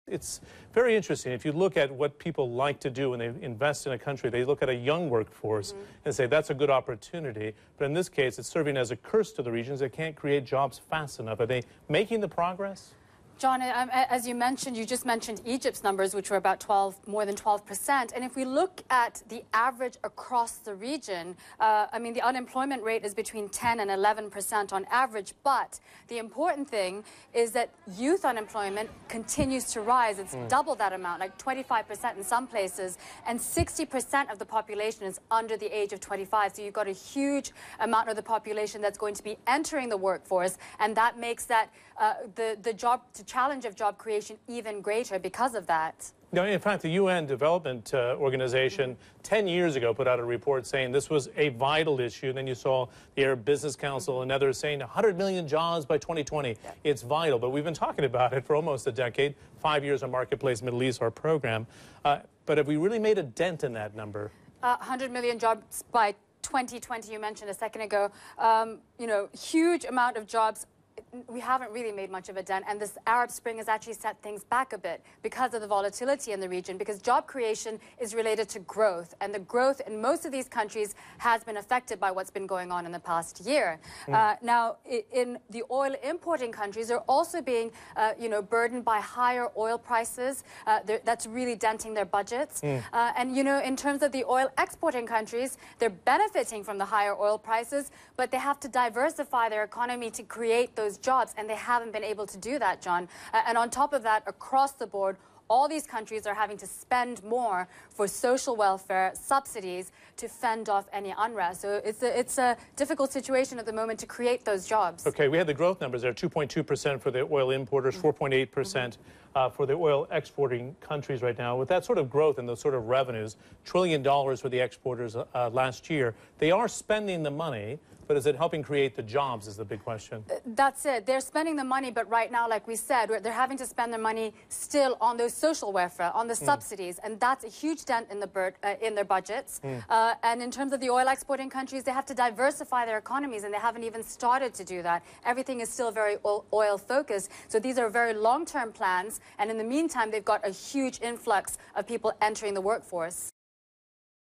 It's very interesting. If you look at what people like to do when they invest in a country, they look at a young workforce and say that's a good opportunity. But in this case, it's serving as a curse to the regions that can't create jobs fast enough. Are they making the progress? John, as you mentioned, you just mentioned Egypt's numbers, which were about more than 12%. And if we look at the average across the region, I mean, the unemployment rate is between 10 and 11% on average. But the important thing is that youth unemployment continues to rise. It's double that amount, like 25% in some places. And 60% of the population is under the age of 25. So you've got a huge amount of the population that's going to be entering the workforce. And that makes that the challenge of job creation even greater because of that. Now, in fact, the UN Development Organization 10 years ago put out a report saying this was a vital issue. And then you saw the Arab Business Council and others saying 100 million jobs by 2020. Yeah. It's vital. But we've been talking about it for almost a decade, 5 years on Marketplace Middle East, our program. But have we really made a dent in that number? 100 million jobs by 2020, you mentioned a second ago. You know, huge amount of jobs. We haven't really made much of a dent, and this Arab Spring has actually set things back a bit because of the volatility in the region, because job creation is related to growth, and the growth in most of these countries has been affected by what's been going on in the past year. Now, in the oil importing countries, they're also being, you know, burdened by higher oil prices. That's really denting their budgets. And, you know, in terms of the oil exporting countries, they're benefiting from the higher oil prices, but they have to diversify their economy to create those jobs, and they haven't been able to do that, John. And on top of that, across the board, all these countries are having to spend more for social welfare subsidies to fend off any unrest. So it's a difficult situation at the moment to create those jobs. Okay, we had the growth numbers there, 2.2% for the oil importers, 4.8% for the oil exporting countries right now. With that sort of growth and those sort of revenues, $1 trillion for the exporters last year, they are spending the money. But is it helping create the jobs is the big question. That's it. They're spending the money, but right now, like we said, they're having to spend their money still on those social welfare, on the subsidies, and that's a huge dent in their budgets. And in terms of the oil exporting countries, they have to diversify their economies, and they haven't even started to do that. Everything is still very oil focused. So these are very long-term plans, and in the meantime, they've got a huge influx of people entering the workforce.